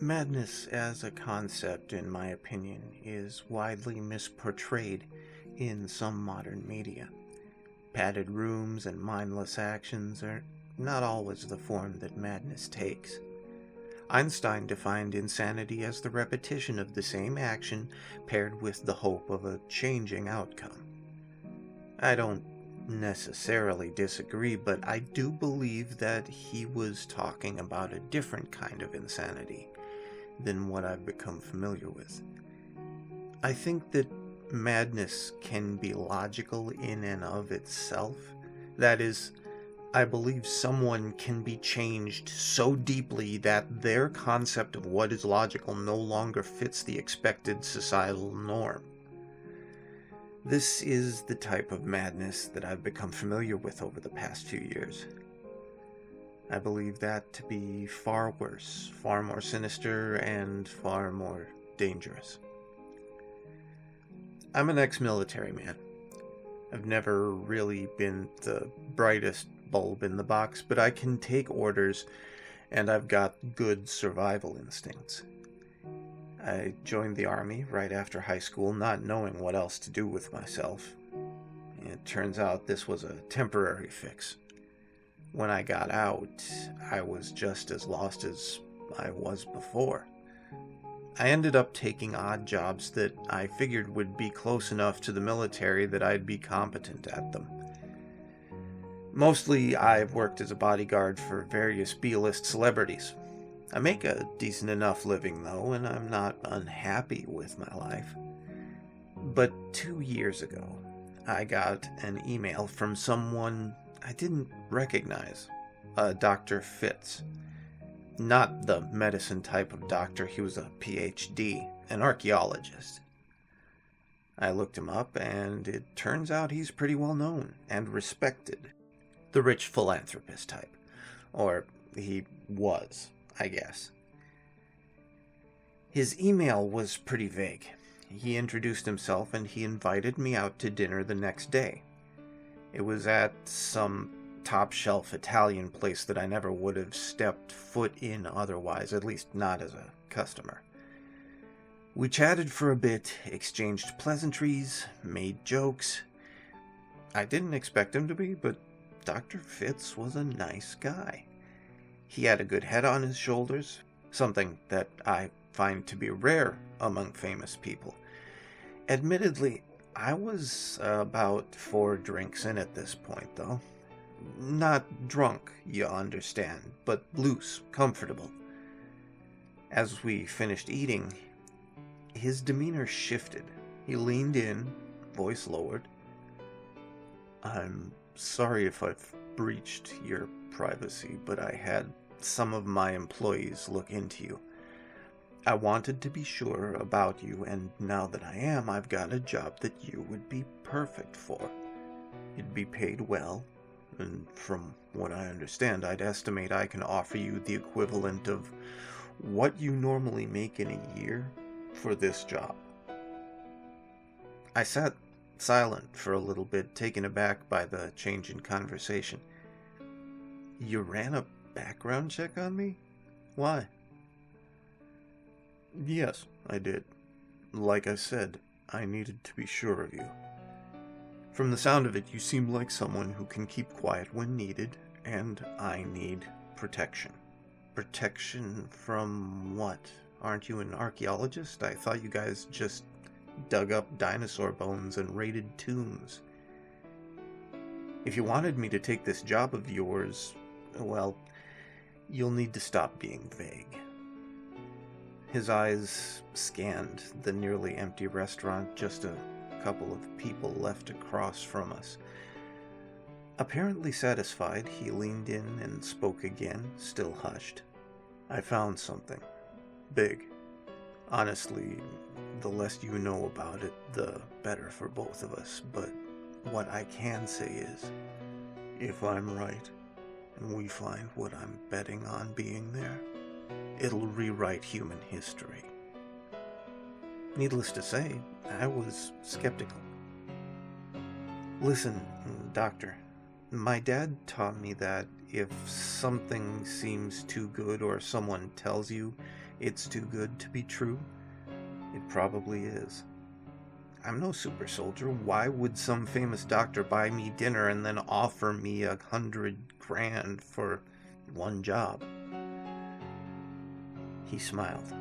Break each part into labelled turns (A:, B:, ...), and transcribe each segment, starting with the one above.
A: Madness as a concept, in my opinion, is widely misportrayed in some modern media. Padded rooms and mindless actions are not always the form that madness takes. Einstein defined insanity as the repetition of the same action paired with the hope of a changing outcome. I don't necessarily disagree, but I do believe that he was talking about a different kind of insanity than what I've become familiar with. I think that madness can be logical in and of itself. That is, I believe someone can be changed so deeply that their concept of what is logical no longer fits the expected societal norm. This is the type of madness that I've become familiar with over the past few years. I believe that to be far worse, far more sinister, and far more dangerous. I'm an ex-military man. I've never really been the brightest bulb in the box, but I can take orders, and I've got good survival instincts. I joined the Army right after high school, not knowing what else to do with myself. It turns out this was a temporary fix. When I got out, I was just as lost as I was before. I ended up taking odd jobs that I figured would be close enough to the military that I'd be competent at them. Mostly, I've worked as a bodyguard for various B-list celebrities. I make a decent enough living, though, and I'm not unhappy with my life. But 2 years ago, I got an email from someone I didn't recognize, Dr. Fitz. Not the medicine type of doctor, he was a PhD, an archaeologist. I looked him up, and it turns out he's pretty well known and respected. The rich philanthropist type. Or he was, I guess. His email was pretty vague. He introduced himself and he invited me out to dinner the next day. It was at some top-shelf Italian place that I never would have stepped foot in otherwise, at least not as a customer. We chatted for a bit, exchanged pleasantries, made jokes. I didn't expect him to be, but Dr. Fitz was a nice guy. He had a good head on his shoulders, something that I find to be rare among famous people. Admittedly, I was about 4 drinks in at this point, though. Not drunk, you understand, but loose, comfortable. As we finished eating, his demeanor shifted. He leaned in, voice lowered. "I'm sorry if I've breached your privacy, but I had some of my employees look into you. I wanted to be sure about you, and now that I am, I've got a job that you would be perfect for. You'd be paid well, and from what I understand, I'd estimate I can offer you the equivalent of what you normally make in a year for this job." I sat silent for a little bit, taken aback by the change in conversation. "You ran a background check on me? Why?" "Yes, I did. Like I said, I needed to be sure of you. From the sound of it, you seem like someone who can keep quiet when needed, and I need protection." "Protection from what? Aren't you an archaeologist? I thought you guys just dug up dinosaur bones and raided tombs." "If you wanted me to take this job of yours, well, you'll need to stop being vague." His eyes scanned the nearly empty restaurant, just a couple of people left across from us. Apparently satisfied, he leaned in and spoke again, still hushed. "I found something. Big. Honestly, the less you know about it, the better for both of us, but what I can say is, if I'm right, and we find what I'm betting on being there, it'll rewrite human history." Needless to say, I was skeptical. "Listen, Doctor, my dad taught me that if something seems too good or someone tells you it's too good to be true? It probably is. I'm no super soldier. Why would some famous doctor buy me dinner and then offer me $100,000 for one job? He smiled.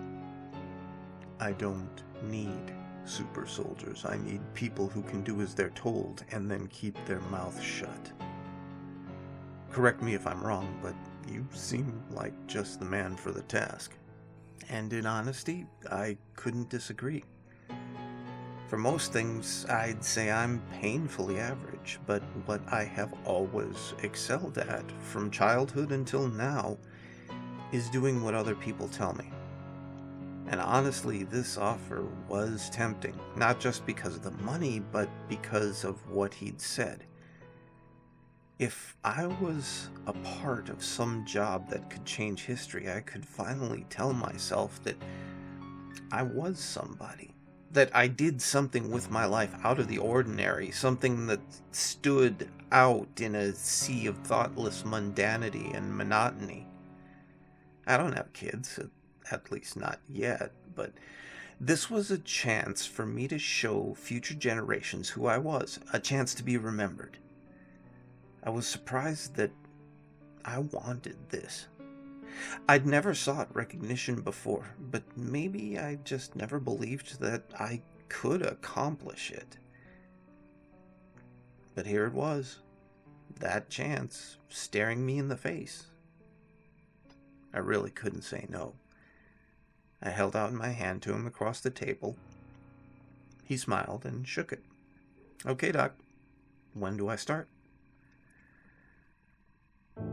A: I don't need super soldiers. I need people who can do as they're told and then keep their mouth shut. Correct me if I'm wrong, but you seem like just the man for the task. And in honesty, I couldn't disagree. For most things, I'd say I'm painfully average, but what I have always excelled at, from childhood until now, is doing what other people tell me. And honestly, this offer was tempting, not just because of the money, but because of what he'd said. If I was a part of some job that could change history, I could finally tell myself that I was somebody. That I did something with my life out of the ordinary, something that stood out in a sea of thoughtless mundanity and monotony. I don't have kids, at least not yet, but this was a chance for me to show future generations who I was, a chance to be remembered. I was surprised that I wanted this. I'd never sought recognition before, but maybe I just never believed that I could accomplish it. But here it was, that chance staring me in the face. I really couldn't say no. I held out my hand to him across the table. He smiled and shook it. Okay, Doc, when do I start?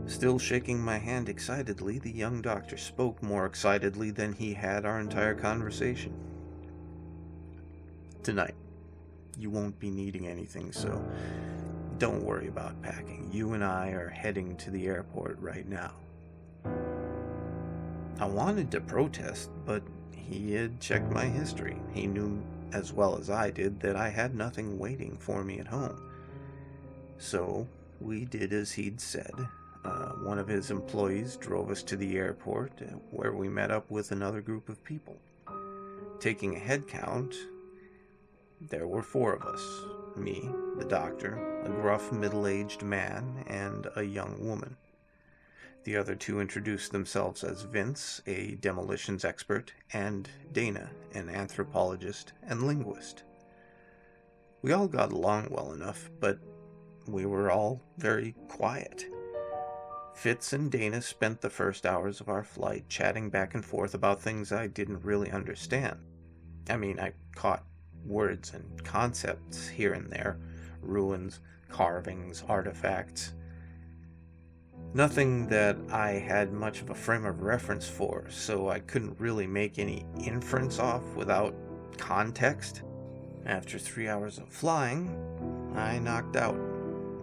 A: Still shaking my hand excitedly, the young doctor spoke more excitedly than he had our entire conversation. Tonight. You won't be needing anything, so don't worry about packing. You and I are heading to the airport right now. I wanted to protest, but he had checked my history. He knew as well as I did that I had nothing waiting for me at home. So we did as he'd said. One of his employees drove us to the airport, where we met up with another group of people. Taking a head count, there were 4 of us. Me, the doctor, a gruff middle-aged man, and a young woman. The other 2 introduced themselves as Vince, a demolitions expert, and Dana, an anthropologist and linguist. We all got along well enough, but we were all very quiet. Fitz and Dana spent the first hours of our flight chatting back and forth about things I didn't really understand. I mean, I caught words and concepts here and there, ruins, carvings, artifacts. Nothing that I had much of a frame of reference for, so I couldn't really make any inference off without context. After 3 hours of flying, I knocked out.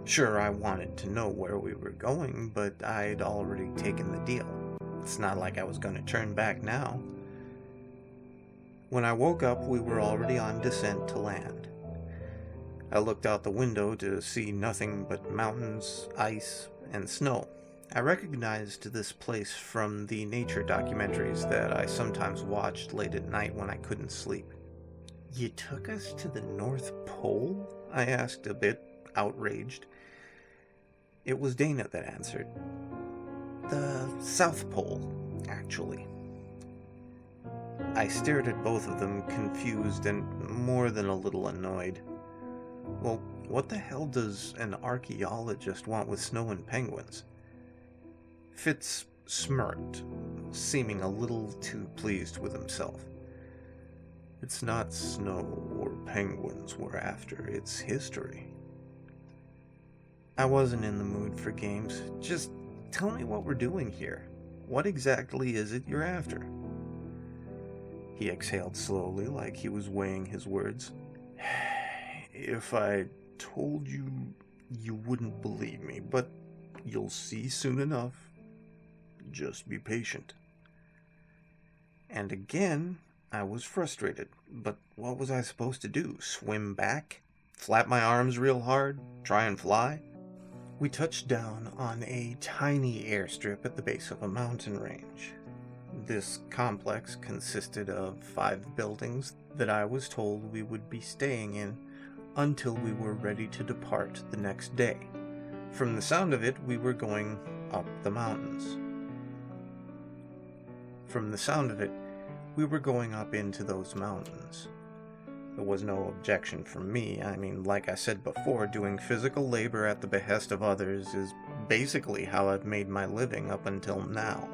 A: Sure, I wanted to know where we were going, but I'd already taken the deal. It's not like I was going to turn back now. When I woke up, we were already on descent to land. I looked out the window to see nothing but mountains, ice, and snow. I recognized this place from the nature documentaries that I sometimes watched late at night when I couldn't sleep. You took us to the North Pole? I asked, a bit outraged. It was Dana that answered. The South Pole, actually. I stared at both of them, confused and more than a little annoyed. Well, what the hell does an archaeologist want with snow and penguins? Fitz smirked, seeming a little too pleased with himself. It's not snow or penguins we're after, it's history. I wasn't in the mood for games. Just tell me what we're doing here. What exactly is it you're after? He exhaled slowly, like he was weighing his words. If I told you, you wouldn't believe me, but you'll see soon enough. Just be patient. And again, I was frustrated. But what was I supposed to do? Swim back? Flap my arms real hard? Try and fly? We touched down on a tiny airstrip at the base of a mountain range. This complex consisted of 5 buildings that I was told we would be staying in until we were ready to depart the next day. From the sound of it, we were going up the mountains. From the sound of it, we were going up into those mountains. There was no objection from me. I mean, like I said before, doing physical labor at the behest of others is basically how I've made my living up until now.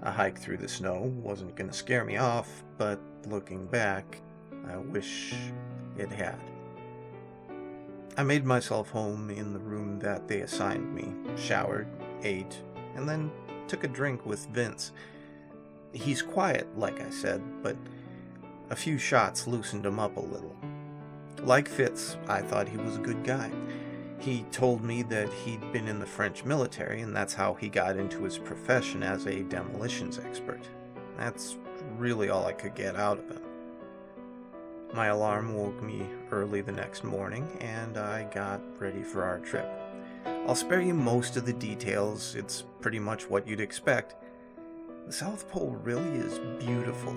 A: A hike through the snow wasn't going to scare me off, but looking back, I wish it had. I made myself home in the room that they assigned me, showered, ate, and then took a drink with Vince. He's quiet, like I said, but a few shots loosened him up a little. Like Fitz, I thought he was a good guy. He told me that he'd been in the French military, and that's how he got into his profession as a demolitions expert. That's really all I could get out of him. My alarm woke me early the next morning, and I got ready for our trip. I'll spare you most of the details. It's pretty much what you'd expect. The South Pole really is beautiful,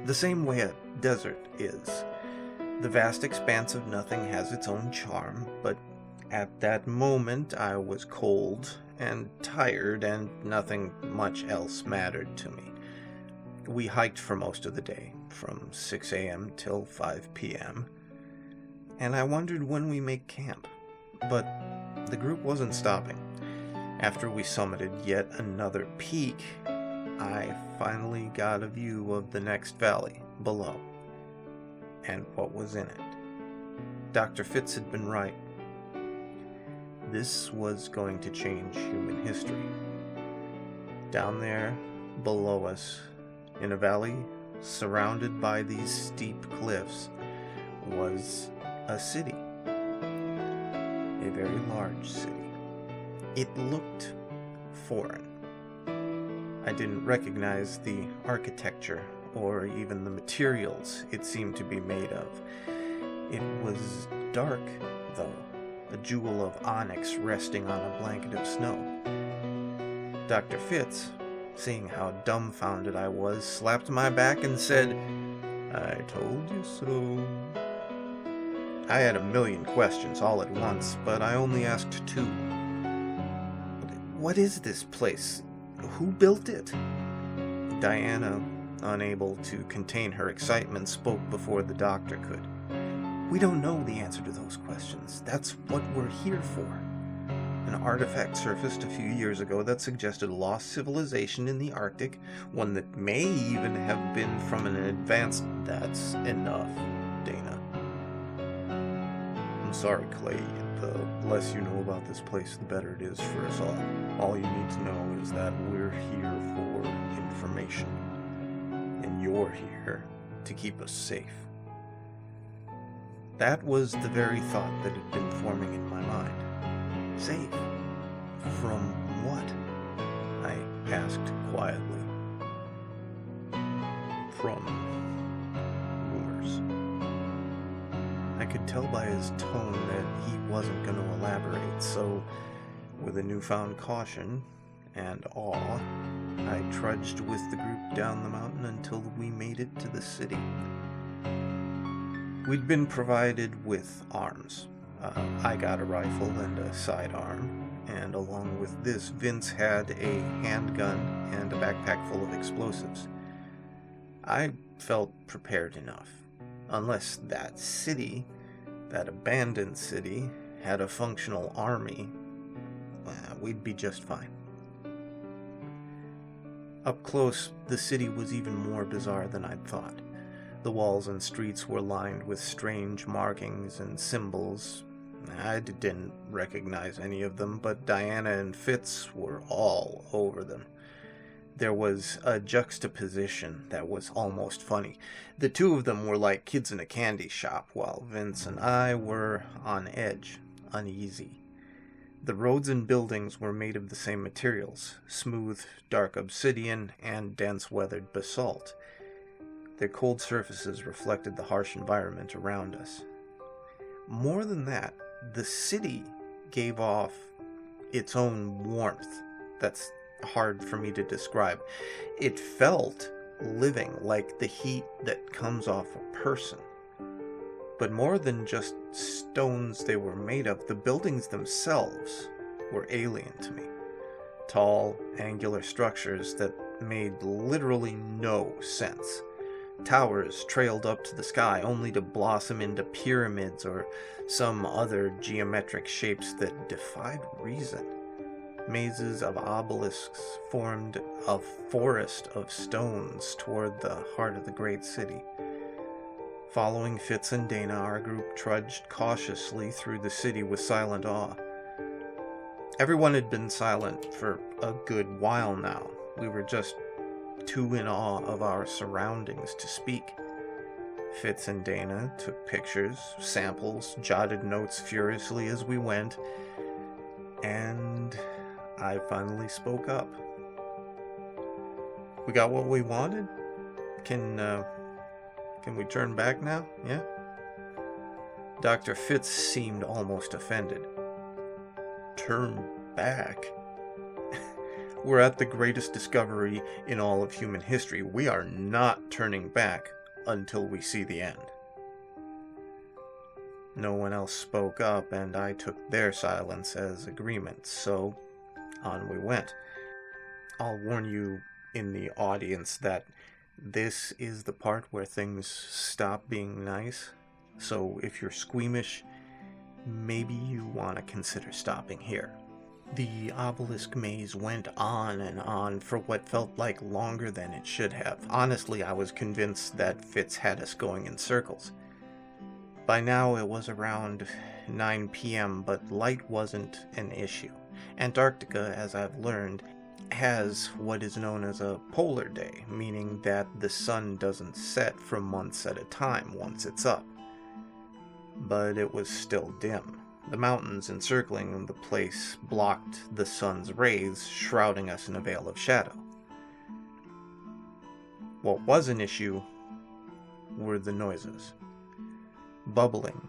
A: the same way a desert is. The vast expanse of nothing has its own charm, but at that moment I was cold and tired, and nothing much else mattered to me. We hiked for most of the day, from 6 a.m. till 5 p.m., and I wondered when we make camp, but the group wasn't stopping. After we summited yet another peak, I finally got a view of the next valley below, and what was in it. Dr. Fitz had been right. This was going to change human history. Down there, below us, in a valley surrounded by these steep cliffs, was a city. A very large city. It looked foreign. I didn't recognize the architecture or even the materials it seemed to be made of. It was dark, though, a jewel of onyx resting on a blanket of snow. Dr. Fitz, seeing how dumbfounded I was, slapped my back and said, "I told you so." I had a million questions all at once, but I only asked 2. What is this place? Who built it? Diana, unable to contain her excitement, spoke before the doctor could. We don't know the answer to those questions. That's what we're here for. An artifact surfaced a few years ago that suggested a lost civilization in the Arctic, one that may even have been from an advanced... That's enough, Dana. I'm sorry, Clay. The less you know about this place, the better it is for us all. All you need to know is that we're here for information. And you're here to keep us safe. That was the very thought that had been forming in my mind. Safe? From what? I asked quietly. From rumors. I could tell by his tone that he wasn't going to elaborate, so with a newfound caution and awe, I trudged with the group down the mountain until we made it to the city. We'd been provided with arms. I got a rifle and a sidearm, and along with this, Vince had a handgun and a backpack full of explosives. I felt prepared enough. Unless that city, that abandoned city, had a functional army, we'd be just fine. Up close, the city was even more bizarre than I'd thought. The walls and streets were lined with strange markings and symbols. I didn't recognize any of them, but Diana and Fitz were all over them. There was a juxtaposition that was almost funny. The two of them were like kids in a candy shop, while Vince and I were on edge, uneasy. The roads and buildings were made of the same materials, smooth, dark obsidian, and dense weathered basalt. Their cold surfaces reflected the harsh environment around us. More than that, the city gave off its own warmth. That's hard for me to describe. It felt living, like the heat that comes off a person. But more than just stones they were made of, the buildings themselves were alien to me. Tall, angular structures that made literally no sense. Towers trailed up to the sky only to blossom into pyramids or some other geometric shapes that defied reason. Mazes of obelisks formed a forest of stones toward the heart of the great city. Following Fitz and Dana, our group trudged cautiously through the city with silent awe. Everyone had been silent for a good while now. We were just too in awe of our surroundings to speak. Fitz and Dana took pictures, samples, jotted notes furiously as we went, and I finally spoke up. We got what we wanted? Can we turn back now? Yeah? Dr. Fitz seemed almost offended. Turn back? We're at the greatest discovery in all of human history. We are not turning back until we see the end. No one else spoke up, and I took their silence as agreement, so on we went. I'll warn you in the audience that this is the part where things stop being nice, so if you're squeamish, maybe you want to consider stopping here. The obelisk maze went on and on for what felt like longer than it should have. Honestly, I was convinced that Fitz had us going in circles. By now it was around 9 p.m., but light wasn't an issue. Antarctica, as I've learned, has what is known as a polar day, meaning that the sun doesn't set for months at a time once it's up. But it was still dim. The mountains encircling the place blocked the sun's rays, shrouding us in a veil of shadow. What was an issue were the noises. Bubbling,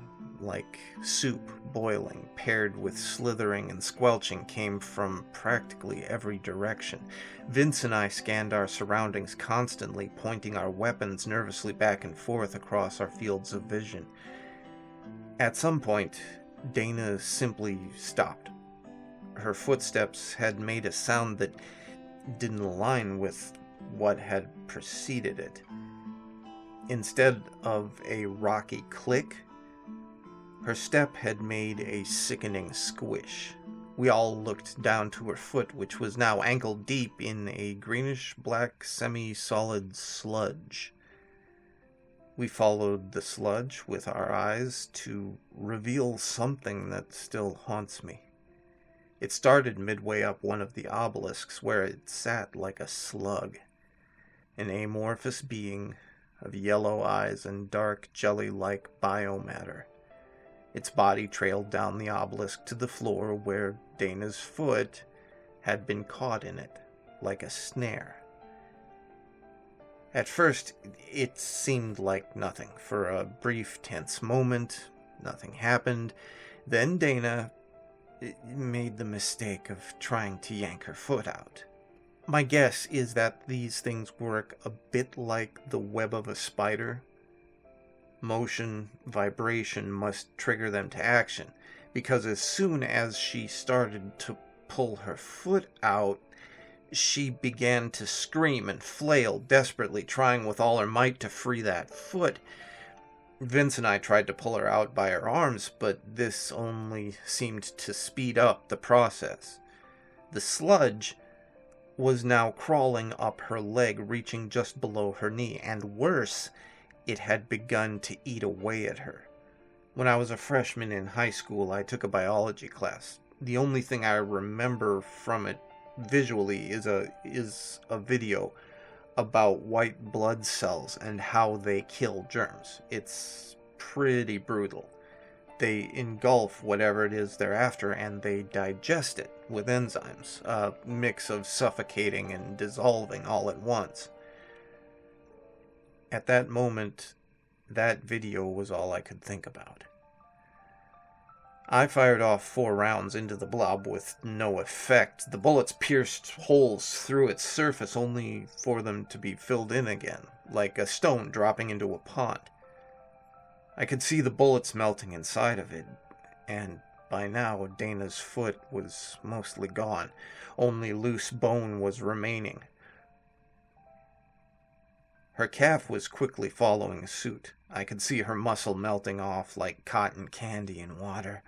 A: like soup boiling, paired with slithering and squelching, came from practically every direction. Vince and I scanned our surroundings constantly, pointing our weapons nervously back and forth across our fields of vision. At some point, Dana simply stopped. Her footsteps had made a sound that didn't align with what had preceded it. Instead of a rocky click, her step had made a sickening squish. We all looked down to her foot, which was now ankle-deep in a greenish-black semi-solid sludge. We followed the sludge with our eyes to reveal something that still haunts me. It started midway up one of the obelisks, where it sat like a slug, an amorphous being of yellow eyes and dark jelly-like biomatter. Its body trailed down the obelisk to the floor where Dana's foot had been caught in it, like a snare. At first, it seemed like nothing. For a brief, tense moment, nothing happened. Then Dana made the mistake of trying to yank her foot out. My guess is that these things work a bit like the web of a spider. Motion, vibration must trigger them to action, because as soon as she started to pull her foot out, she began to scream and flail desperately, trying with all her might to free that foot. Vince and I tried to pull her out by her arms, but this only seemed to speed up the process. The sludge was now crawling up her leg, reaching just below her knee, and worse, it had begun to eat away at her. When I was a freshman in high school, I took a biology class. The only thing I remember from it visually is a video about white blood cells and how they kill germs. It's pretty brutal. They engulf whatever it is they're after, and they digest it with enzymes, a mix of suffocating and dissolving all at once. At that moment, that video was all I could think about. I fired off 4 rounds into the blob with no effect. The bullets pierced holes through its surface only for them to be filled in again, like a stone dropping into a pond. I could see the bullets melting inside of it, and by now Dana's foot was mostly gone. Only loose bone was remaining. Her calf was quickly following suit. I could see her muscle melting off like cotton candy in water.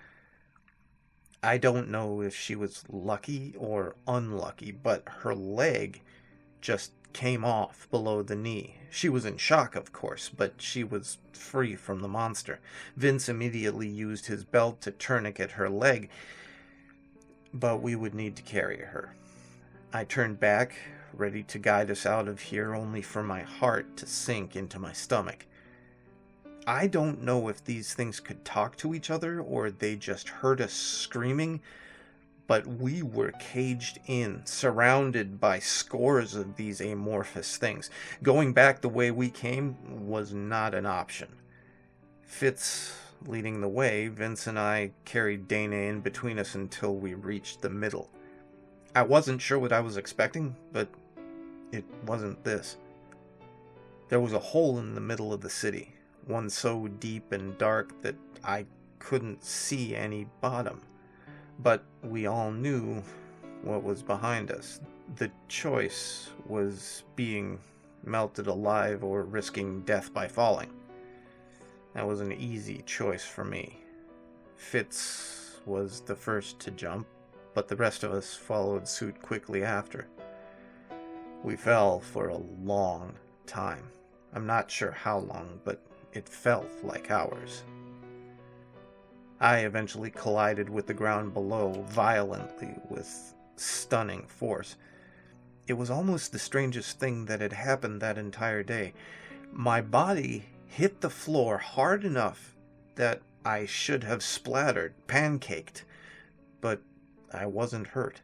A: I don't know if she was lucky or unlucky, but her leg just came off below the knee. She was in shock, of course, but she was free from the monster. Vince immediately used his belt to tourniquet her leg, but we would need to carry her. I turned back, ready to guide us out of here, only for my heart to sink into my stomach. I don't know if these things could talk to each other or they just heard us screaming, but we were caged in, surrounded by scores of these amorphous things. Going back the way we came was not an option. Fitz leading the way, Vince and I carried Dana in between us until we reached the middle. I wasn't sure what I was expecting, but it wasn't this. There was a hole in the middle of the city, one so deep and dark that I couldn't see any bottom. But we all knew what was behind us. The choice was being melted alive or risking death by falling. That was an easy choice for me. Fitz was the first to jump, but the rest of us followed suit quickly after. We fell for a long time. I'm not sure how long, but it felt like hours. I eventually collided with the ground below violently with stunning force. It was almost the strangest thing that had happened that entire day. My body hit the floor hard enough that I should have splattered, pancaked, but I wasn't hurt.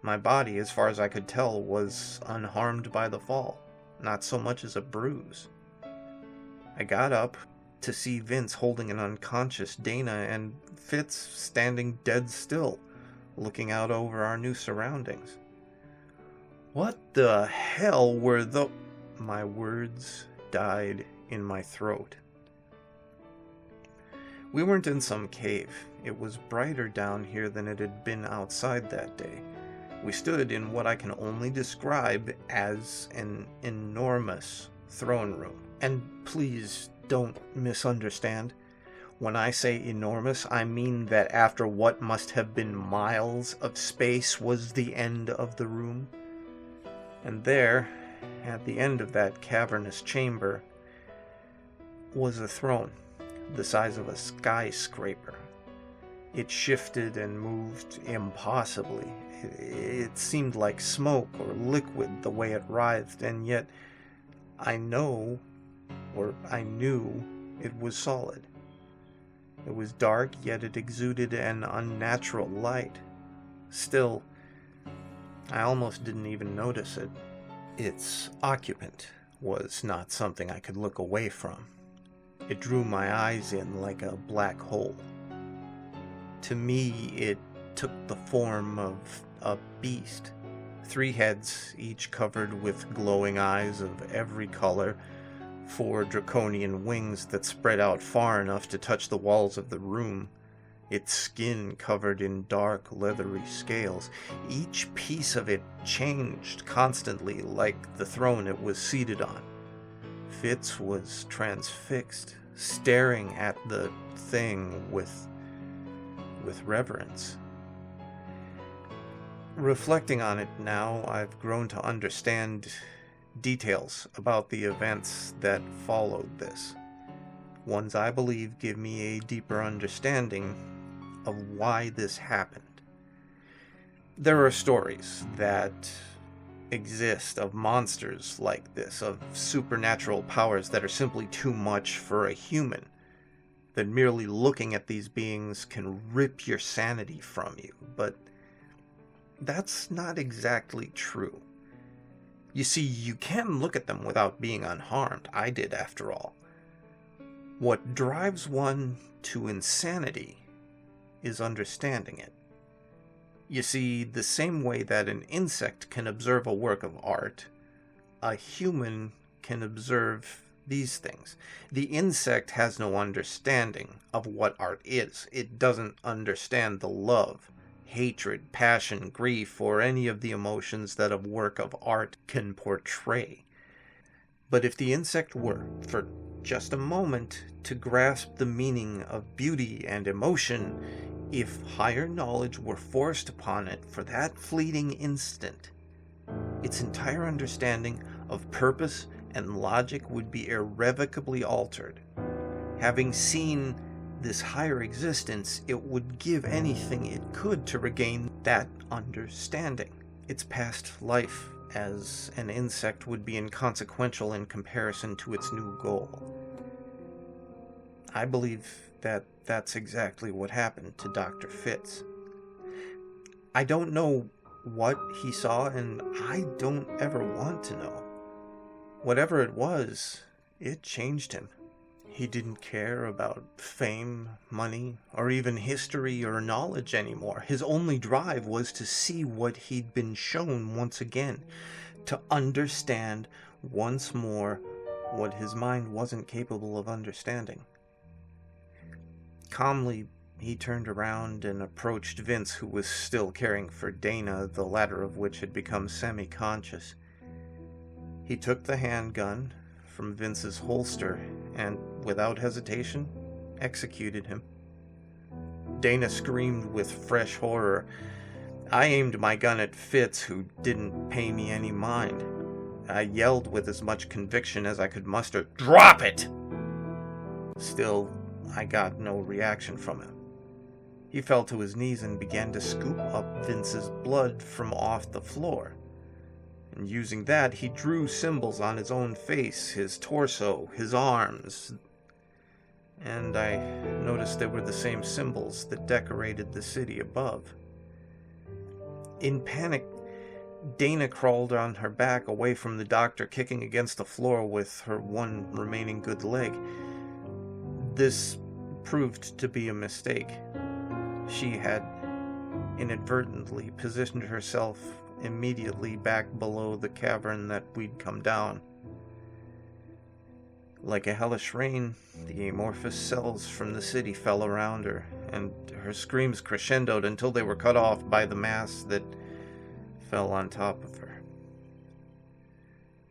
A: My body, as far as I could tell, was unharmed by the fall, not so much as a bruise. I got up to see Vince holding an unconscious Dana and Fitz standing dead still, looking out over our new surroundings. What the hell were the... My words died in my throat. We weren't in some cave. It was brighter down here than it had been outside that day. We stood in what I can only describe as an enormous throne room. And please don't misunderstand. When I say enormous, I mean that after what must have been miles of space was the end of the room. And there, at the end of that cavernous chamber, was a throne, the size of a skyscraper. It shifted and moved impossibly. It seemed like smoke or liquid the way it writhed, and yet I knew it was solid. It was dark, yet it exuded an unnatural light. Still, I almost didn't even notice it. Its occupant was not something I could look away from. It drew my eyes in like a black hole. To me, it took the form of a beast. 3 heads, each covered with glowing eyes of every color, 4 draconian wings that spread out far enough to touch the walls of the room, its skin covered in dark, leathery scales. Each piece of it changed constantly, like the throne it was seated on. Fitz was transfixed, staring at the thing with reverence. Reflecting on it now, I've grown to understand details about the events that followed this. Ones I believe give me a deeper understanding of why this happened. There are stories that exist of monsters like this, of supernatural powers that are simply too much for a human, that merely looking at these beings can rip your sanity from you, but that's not exactly true. You see, you can look at them without being unharmed. I did, after all. What drives one to insanity is understanding it. You see, the same way that an insect can observe a work of art, a human can observe these things. The insect has no understanding of what art is. It doesn't understand the love, hatred, passion, grief, or any of the emotions that a work of art can portray. But if the insect were, for just a moment, to grasp the meaning of beauty and emotion, if higher knowledge were forced upon it for that fleeting instant, its entire understanding of purpose and logic would be irrevocably altered. Having seen this higher existence, it would give anything it could to regain that understanding. Its past life as an insect would be inconsequential in comparison to its new goal. I believe that that's exactly what happened to Dr. Fitz. I don't know what he saw, and I don't ever want to know. Whatever it was, it changed him. He didn't care about fame, money, or even history or knowledge anymore. His only drive was to see what he'd been shown once again, to understand once more what his mind wasn't capable of understanding. Calmly, he turned around and approached Vince, who was still caring for Dana, the latter of which had become semi-conscious. He took the handgun from Vince's holster and, without hesitation, executed him. Dana screamed with fresh horror. I aimed my gun at Fitz, who didn't pay me any mind. I yelled with as much conviction as I could muster, "Drop it!" Still, I got no reaction from him. He fell to his knees and began to scoop up Vince's blood from off the floor. And using that, he drew symbols on his own face, his torso, his arms. And I noticed they were the same symbols that decorated the city above. In panic, Dana crawled on her back away from the doctor, kicking against the floor with her one remaining good leg. This proved to be a mistake. She had inadvertently positioned herself immediately back below the cavern that we'd come down. Like a hellish rain, the amorphous cells from the city fell around her, and her screams crescendoed until they were cut off by the mass that fell on top of her.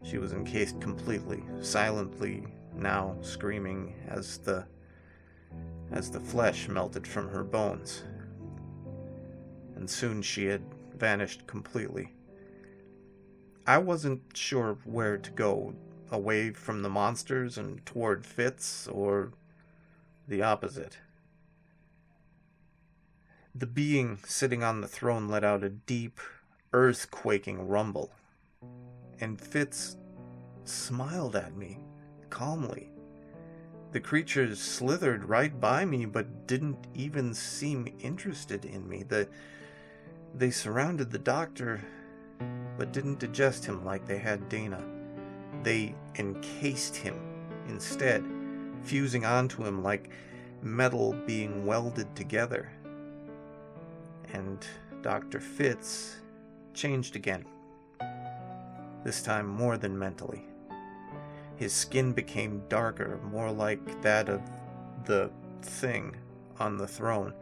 A: She was encased completely, silently, now screaming as the flesh melted from her bones. And soon she had vanished completely. I wasn't sure where to go, away from the monsters and toward Fitz, or the opposite. The being sitting on the throne let out a deep, earth-quaking rumble, and Fitz smiled at me, calmly. The creatures slithered right by me, but didn't even seem interested in me. They surrounded the doctor, but didn't digest him like they had Dana. They encased him instead, fusing onto him like metal being welded together. And Dr. Fitz changed again, this time more than mentally. His skin became darker, more like that of the thing on the throne.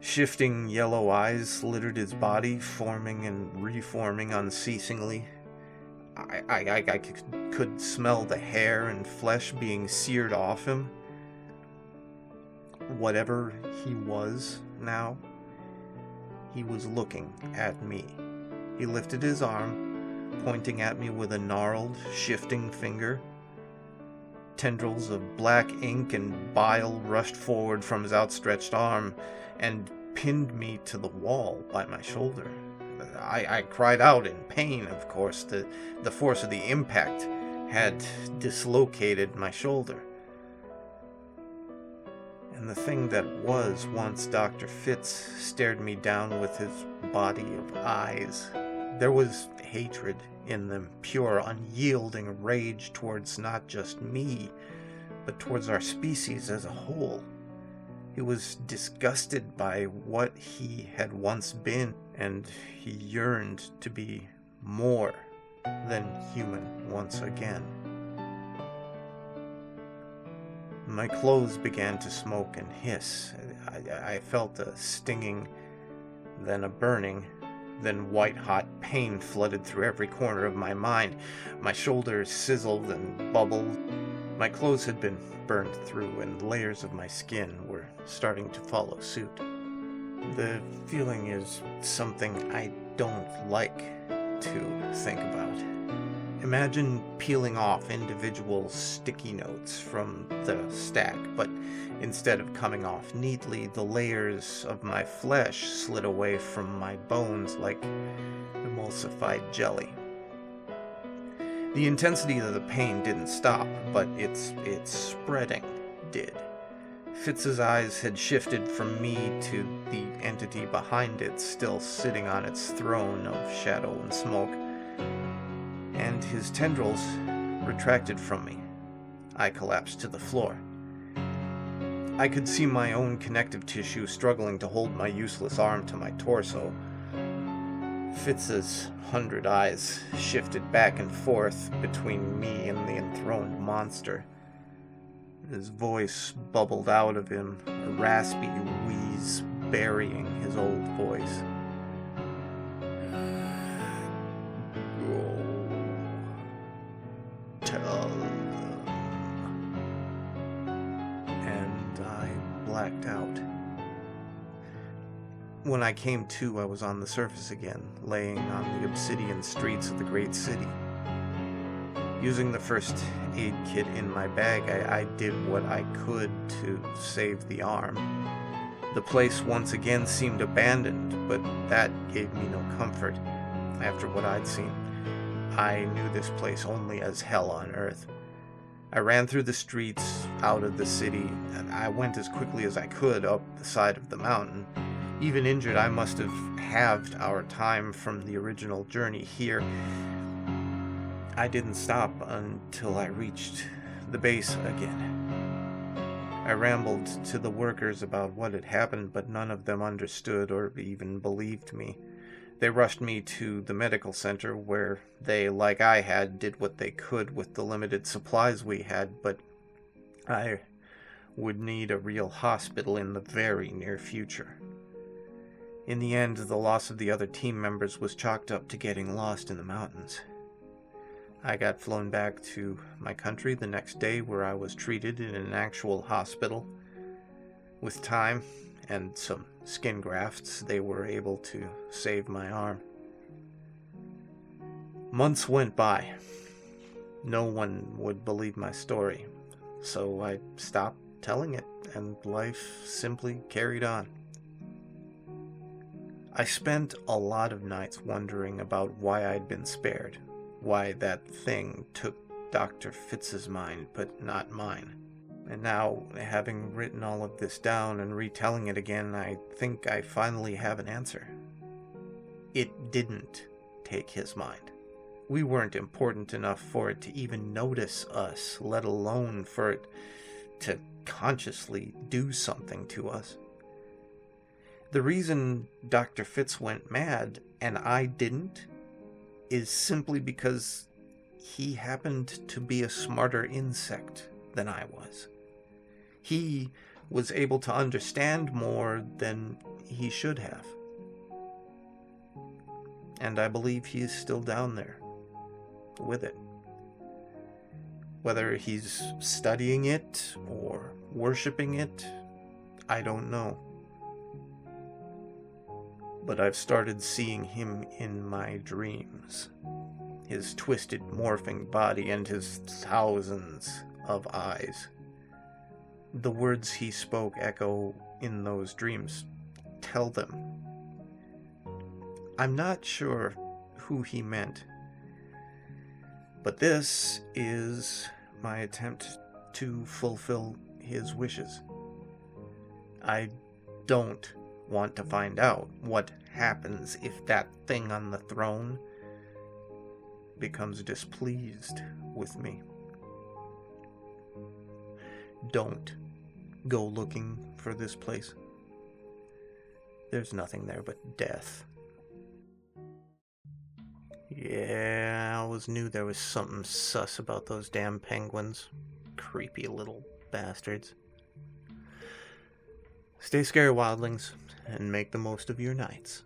A: Shifting yellow eyes littered his body, forming and reforming unceasingly. I could smell the hair and flesh being seared off him. Whatever he was now, he was looking at me. He lifted his arm, pointing at me with a gnarled, shifting finger. Tendrils of black ink and bile rushed forward from his outstretched arm and pinned me to the wall by my shoulder. I cried out in pain, of course. The force of the impact had dislocated my shoulder. And the thing that was once Dr. Fitz stared me down with his body of eyes. There was hatred in them, pure, unyielding rage towards not just me, but towards our species as a whole. He was disgusted by what he had once been, and he yearned to be more than human once again. My clothes began to smoke and hiss. I felt a stinging, then a burning, then white-hot pain flooded through every corner of my mind. My shoulders sizzled and bubbled. My clothes had been burned through, and layers of my skin were starting to follow suit. The feeling is something I don't like to think about. Imagine peeling off individual sticky notes from the stack, but instead of coming off neatly, the layers of my flesh slid away from my bones like emulsified jelly. The intensity of the pain didn't stop, but its spreading did. Fitz's eyes had shifted from me to the entity behind it, still sitting on its throne of shadow and smoke, and his tendrils retracted from me. I collapsed to the floor. I could see my own connective tissue struggling to hold my useless arm to my torso. Fitz's 100 eyes shifted back and forth between me and the enthroned monster. His voice bubbled out of him, a raspy wheeze burying his old voice. And I blacked out. When I came to, I was on the surface again, laying on the obsidian streets of the great city. Using the first aid kit in my bag, I did what I could to save the arm. The place once again seemed abandoned, but that gave me no comfort. After what I'd seen, I knew this place only as hell on earth. I ran through the streets, out of the city, and I went as quickly as I could up the side of the mountain. Even injured, I must have halved our time from the original journey here. I didn't stop until I reached the base again. I rambled to the workers about what had happened, but none of them understood or even believed me. They rushed me to the medical center, where they, like I had, did what they could with the limited supplies we had, but I would need a real hospital in the very near future. In the end, the loss of the other team members was chalked up to getting lost in the mountains. I got flown back to my country the next day, where I was treated in an actual hospital. With time and some skin grafts, they were able to save my arm. Months went by. No one would believe my story, so I stopped telling it, and life simply carried on. I spent a lot of nights wondering about why I'd been spared, why that thing took Dr. Fitz's mind, but not mine. And now, having written all of this down and retelling it again, I think I finally have an answer. It didn't take his mind. We weren't important enough for it to even notice us, let alone for it to consciously do something to us. The reason Dr. Fitz went mad and I didn't is simply because he happened to be a smarter insect than I was. He was able to understand more than he should have. And I believe he's still down there with it. Whether he's studying it or worshiping it, I don't know. But I've started seeing him in my dreams. His twisted, morphing body and his thousands of eyes. The words he spoke echo in those dreams. Tell them. I'm not sure who he meant, but this is my attempt to fulfill his wishes. I don't want to find out what happens if that thing on the throne becomes displeased with me. Don't go looking for this place. There's nothing there but death. Yeah, I always knew there was something sus about those damn penguins. Creepy little bastards. Stay scary, wildlings, and make the most of your nights.